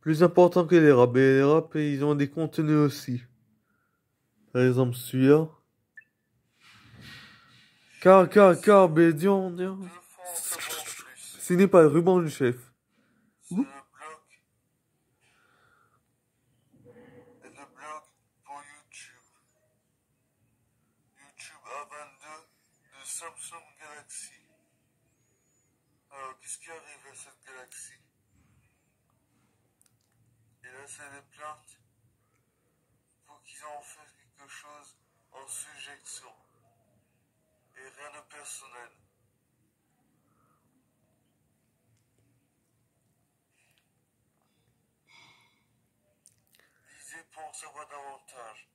plus important que les rap. Et les rap, ils ont des contenus aussi. Par exemple, celui-là. Car, Bédion. Deux fois en savoir plus. Signé par le ruban du chef. C'est le blog. Et le blog pour YouTube. YouTube A22 de Samsung Galaxy. Alors, qu'est-ce qui arrive à cette galaxie? Et là, c'est des plaintes pour qu'ils en fassent quelque chose en suggestion. Et rien de personnel. Lisez pour en savoir davantage.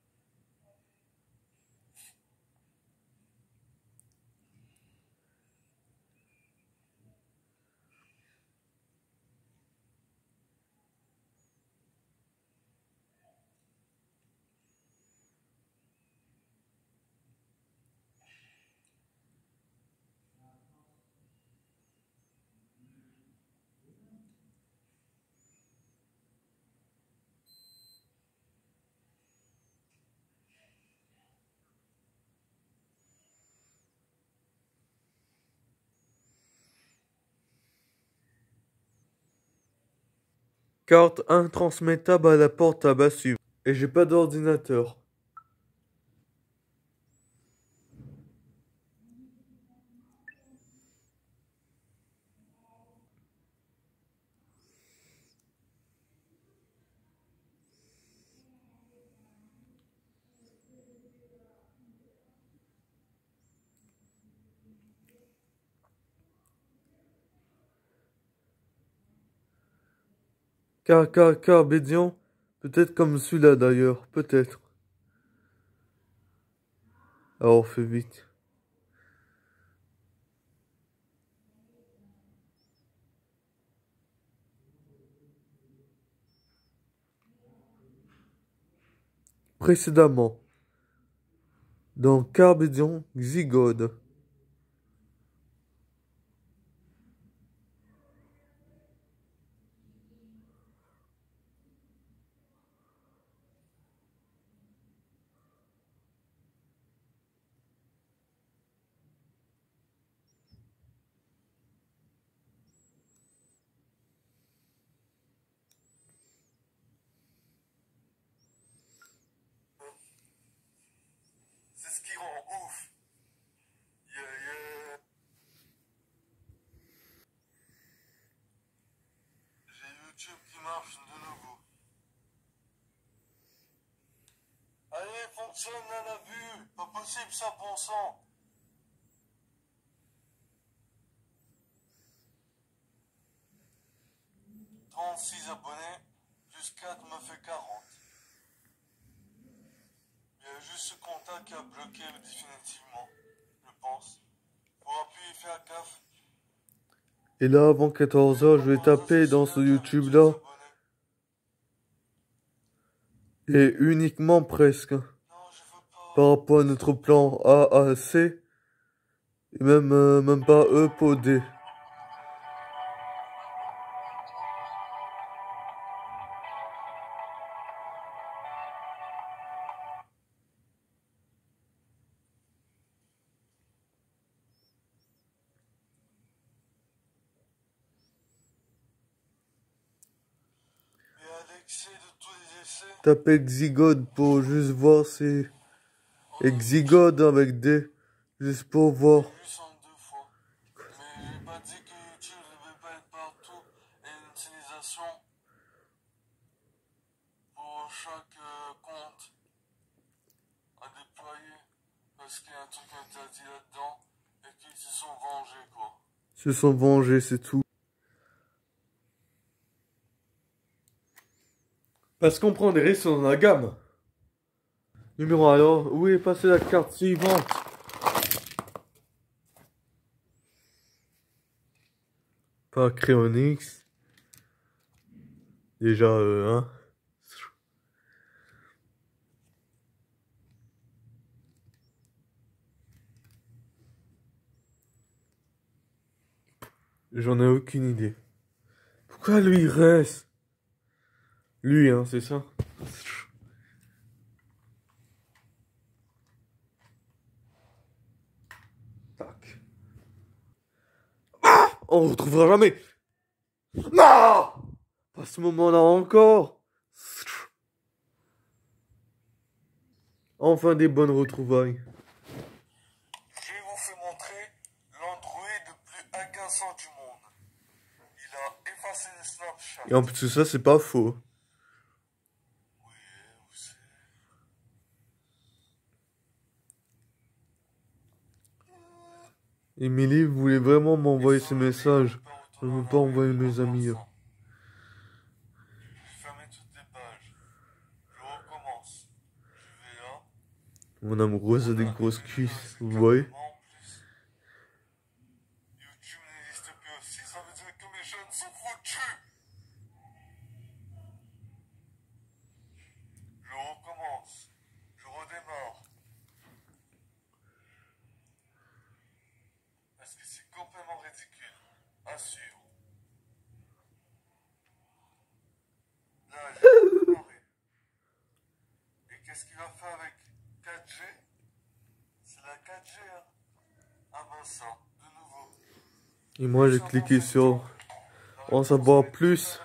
Carte intransmettable à la porte à suivre. Et j'ai pas d'ordinateur. Car, Bédion. Peut-être comme celui-là d'ailleurs. Peut-être. Alors, fais vite. Précédemment. Dans Carbédion Xygode. C'est ce qui rend ouf. J'ai YouTube qui marche de nouveau. Allez, fonctionne à la vue. Pas possible ça, bon sang. « 36 abonnés, plus 4 me fait 40. Il y a juste ce contact qui a bloqué définitivement, je pense. Pour appuyer, faire gaffe. Et là, avant 14h, je vais taper dans ce YouTube-là. Et uniquement presque. Non, je veux pas. Par rapport à notre plan AAC. Et même pas E pour D. Et à l'excès de tous les essais. Tapez Xygode pour juste voir si... Xygode avec D. Juste pour voir. Juste en 2 fois. Mais j'ai pas dit que YouTube ne devait pas être partout et une utilisation pour chaque compte à déployer. Parce qu'il y a un truc interdit là-dedans et qu'ils se sont vengés, quoi. Se sont vengés, c'est tout. Parce qu'on prend des risques dans la gamme. Numéro alors, où est passée la carte suivante? Pas Créonix. Déjà, hein. J'en ai aucune idée. Pourquoi lui il reste? Lui, hein, c'est ça. Tac. Ah, on retrouvera jamais. Non! Pas ce moment-là encore. Enfin des bonnes retrouvailles. Je vous fais montrer l'Android le plus agaçant du monde. Il a effacé le Snapchat. Et en plus de ça, c'est pas faux. Oui, vous savez. Emily voulait vraiment m'envoyer ce message. Je ne veux pas envoyer mes amis. J'ai fermé toutes les pages. Je recommence. Je vais là. Mon amoureuse a des grosses cuisses, vous voyez? En plus, YouTube n'existe plus aussi. Ça veut dire que mes jeunes sont foutus. Je recommence. Je redémarre. Parce que c'est complètement ridicule. À suivre. Là, j'ai démarré. Et qu'est-ce qu'il a fait avec 4G? C'est la 4G, hein? Ah ben ça, de nouveau. Et moi, j'ai cliqué sur en savoir plus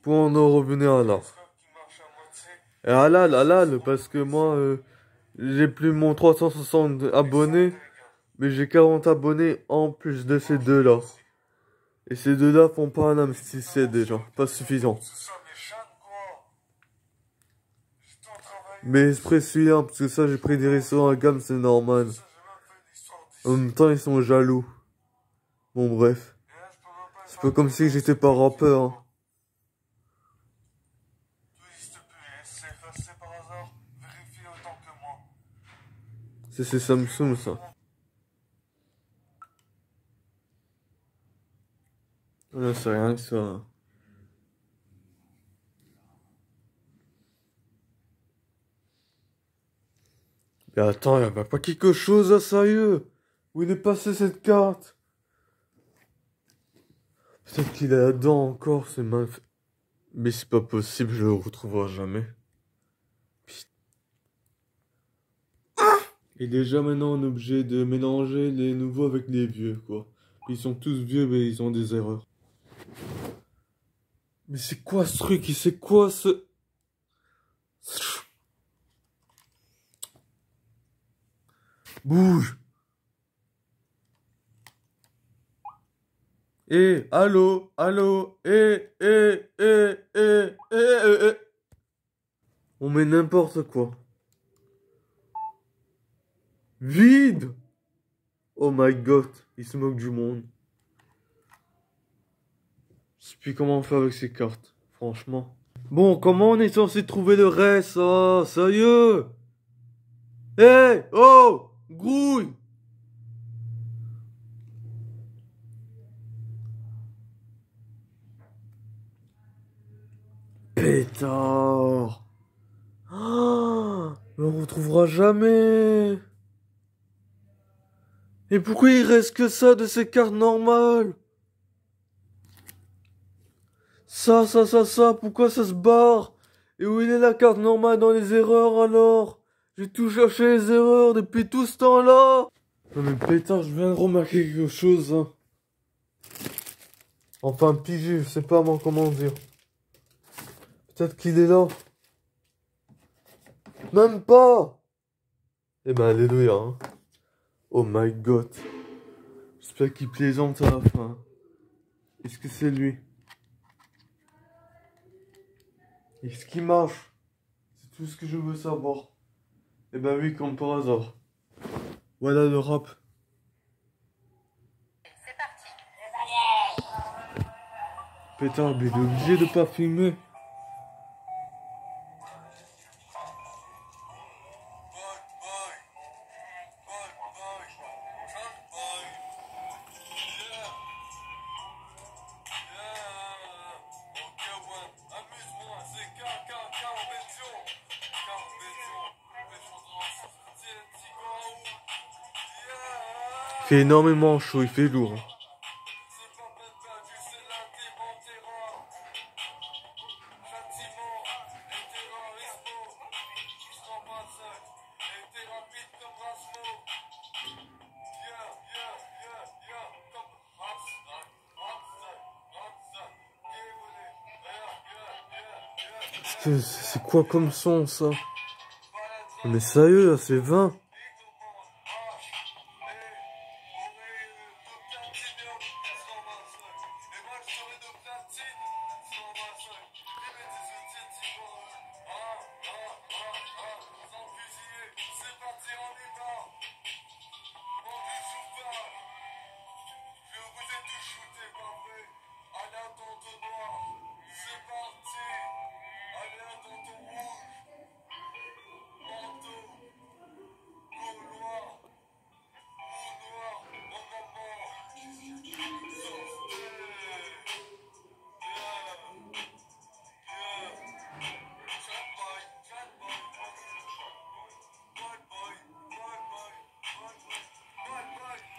pour en revenir à là. Et halal, parce que moi, j'ai plus mon 360 abonnés, mais j'ai 40 abonnés en plus de ces deux-là. Et ces deux-là font pas un investissement déjà, pas suffisant. Mais je précise celui-là, parce que ça, j'ai pris des restaurants à gamme, c'est normal. En même temps, ils sont jaloux. Bon, bref. C'est pas comme si j'étais pas rappeur, hein. C'est Samsung, ça. Là, c'est rien que ça. Mais attends, y'a pas quelque chose à sérieux? Où il est passé cette carte? Peut-être qu'il est là-dedans encore, c'est mal fait. Mais c'est pas possible, je le retrouverai jamais. Putain. Et déjà maintenant on est obligé de mélanger les nouveaux avec les vieux, quoi. Ils sont tous vieux, mais ils ont des erreurs. Mais c'est quoi ce truc? Et c'est quoi ce... Bouge! Allô, On met n'importe quoi. Vide! Oh my god, il se moque du monde. Je sais plus comment faire avec ces cartes, franchement. Bon, comment on est censé trouver le reste, ah, sérieux? Oh! Grouille! Pétard! Ah, on le retrouvera jamais! Et pourquoi il reste que ça de ces cartes normales? Ça, pourquoi ça se barre? Et où il est la carte normale dans les erreurs alors? J'ai tout cherché les erreurs depuis tout ce temps-là! Non mais pétard, je viens de remarquer quelque chose, hein. Enfin, pigé, je sais pas moi comment dire. Peut-être qu'il est là. Même pas! Eh ben, alléluia, hein. Oh my god. J'espère qu'il plaisante à la fin. Est-ce que c'est lui? Est-ce qu'il marche? C'est tout ce que je veux savoir. Eh ben oui, comme par hasard. Voilà le rap. C'est parti. Pétard, mais il est obligé de pas filmer. Il fait énormément chaud, il fait lourd. C'est quoi comme son, ça? Mais sérieux, là, c'est 20.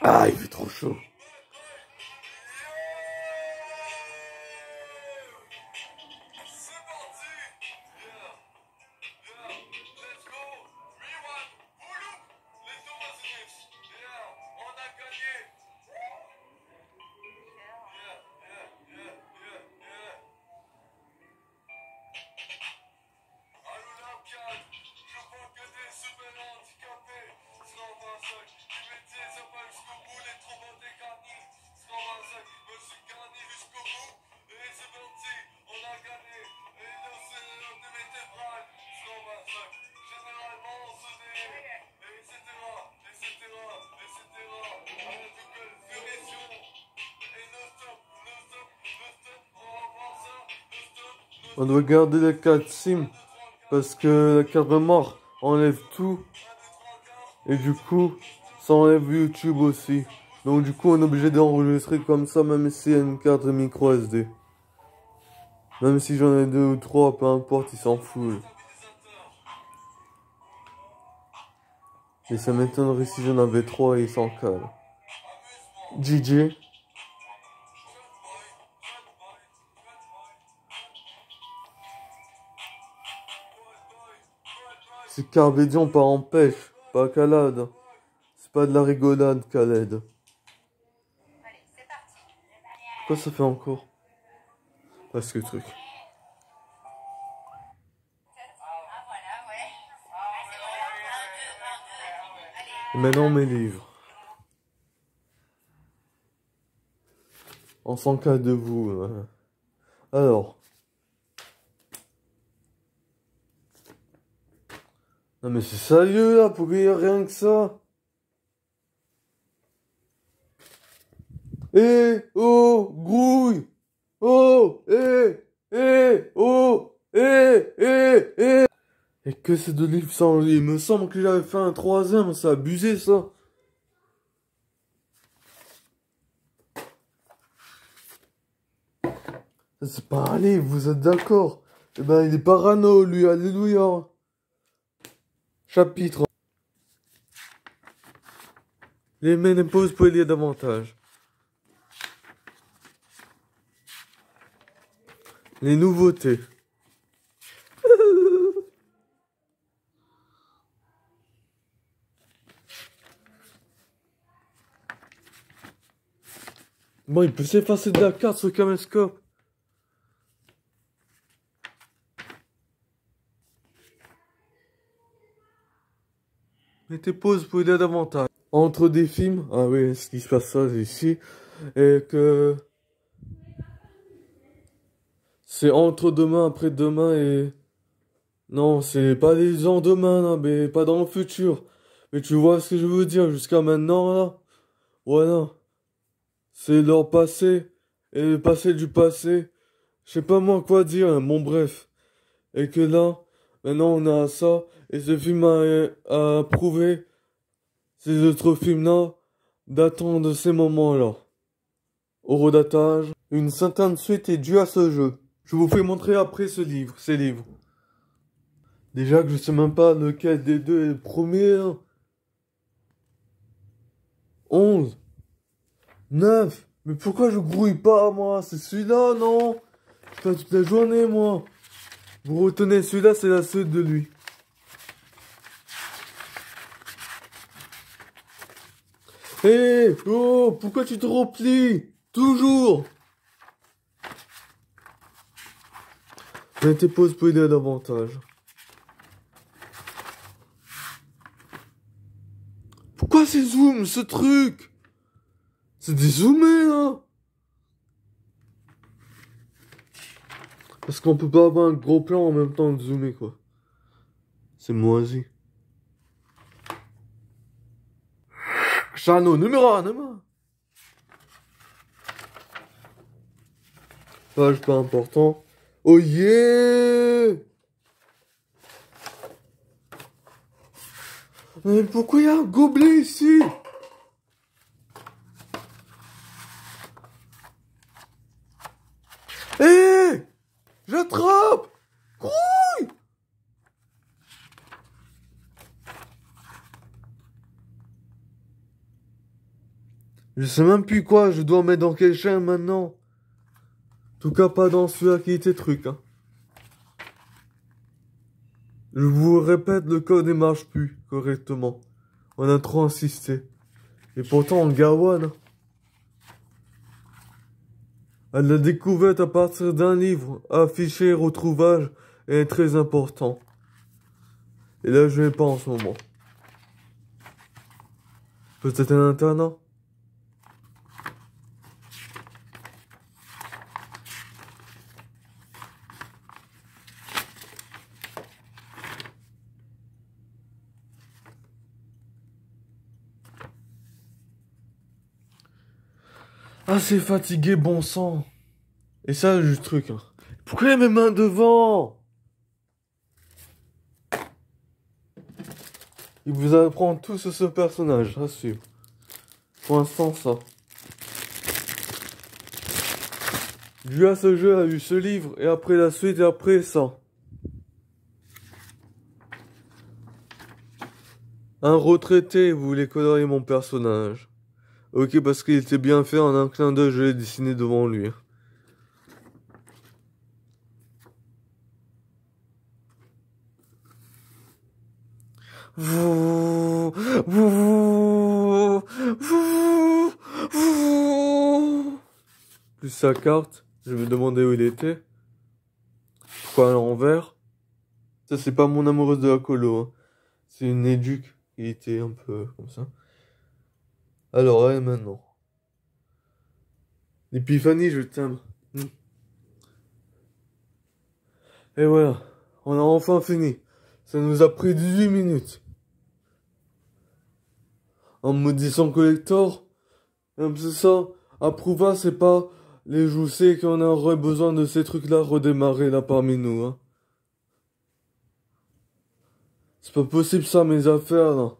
Ah, il fait trop chaud. On doit garder la carte SIM parce que la carte mémoire enlève tout et du coup ça enlève YouTube aussi. Donc du coup on est obligé d'enregistrer comme ça même s'il y a une carte micro SD. Même si j'en ai 2 ou 3, peu importe, il s'en fout. Et ça m'étonnerait si j'en avais 3 et il s'en cale. DJ. C'est Carbédion par en pêche, pas calade. C'est pas de la rigolade, Khaled. Quoi ça fait encore? Parce que truc. Et maintenant mes livres. On s'en cas de vous. Alors. Non mais c'est sérieux là, pourquoi il y a rien que ça? Eh, oh, grouille! Oh, oh, Et que c'est de livres sans... Il me semble que j'avais fait un 3e, c'est abusé ça. C'est pas un livre, vous êtes d'accord? Eh ben il est parano lui, alléluia. Chapitre. Les ménopauses pour lire davantage. Les nouveautés. Bon, il peut s'effacer de la carte ce caméscope. Mettez pause pour lire davantage. Entre des films, ah oui, ce qui se passe ça ici, et que c'est entre demain, après-demain et... Non, c'est pas les lendemains, là, mais pas dans le futur. Mais tu vois ce que je veux dire, jusqu'à maintenant, là. Voilà. C'est leur passé, et le passé du passé. Je sais pas moi quoi dire, hein, bon bref. Et que là, maintenant on a ça, et ce film a prouvé, ces autres films-là, datant de ces moments-là. Au redatage, une certaine suite est due à ce jeu. Je vous fais montrer après ces livres. Déjà que je sais même pas lequel des deux est le premier. Hein. 11. 9. Mais pourquoi je grouille pas, moi? C'est celui-là, non? Je fais toute la journée, moi. Vous retenez celui-là, c'est la suite de lui. Hé, oh, pourquoi tu te replies? Toujours. Mettez pause pour aider davantage. Pourquoi c'est zoom ce truc? C'est dézoomé là. Parce qu'on peut pas avoir un gros plan en même temps que zoomer quoi. C'est moisi. Chano, numéro 1, numéro 1. Page pas important. Oh yeah! Mais pourquoi il y a un gobelet ici? Hé! J'attrape! Couille! Je sais même plus quoi, je dois mettre dans quel chaîne maintenant. En tout cas, pas dans celui-là qui était truc, hein. Je vous répète, le code ne marche plus correctement. On a trop insisté. Et pourtant, en Gawane, hein. À la découverte à partir d'un livre, affiché retrouvage, est très important. Et là, je n'ai pas en ce moment. Peut-être un internat? Ah, c'est fatigué, bon sang. Et ça, juste truc, hein. Pourquoi il y a mes mains devant? Il vous apprend tout sur ce personnage, rassure. Pour l'instant, ça. Vu à ce jeu a eu ce livre, et après la suite, et après ça. Un retraité voulait colorier mon personnage. Ok, parce qu'il était bien fait, en un clin d'œil, je l'ai dessiné devant lui. Vous, vous, vous, vous. Plus sa carte, je vais demander où il était. Pourquoi à l'envers? Ça, c'est pas mon amoureuse de la colo, hein. C'est une éduque qui était un peu comme ça. Alors, elle, maintenant. L'épiphanie, je t'aime. Et voilà, on a enfin fini. Ça nous a pris 18 minutes. En maudissant collector, c'est ça. Approuva, c'est pas les joussés qu'on aurait besoin de ces trucs-là redémarrer là parmi nous, hein. C'est pas possible ça, mes affaires, là.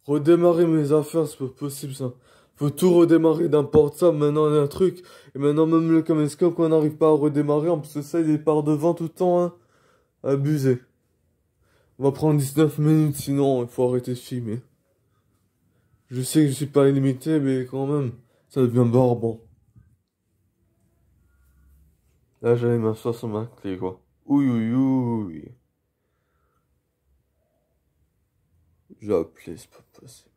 Redémarrer mes affaires, c'est pas possible ça. Faut tout redémarrer d'un portable, maintenant on a un truc. Et maintenant même le caméscope qu'on n'arrive pas à redémarrer, en plus de ça il est par devant tout le temps, hein. Abusé. On va prendre 19 minutes, sinon il faut arrêter de filmer. Je sais que je suis pas illimité, mais quand même, ça devient barbant. Là j'allais m'asseoir sur ma clé, quoi. Ouïe, ouïe, ouïe. J'ai appelé, c'est pas possible.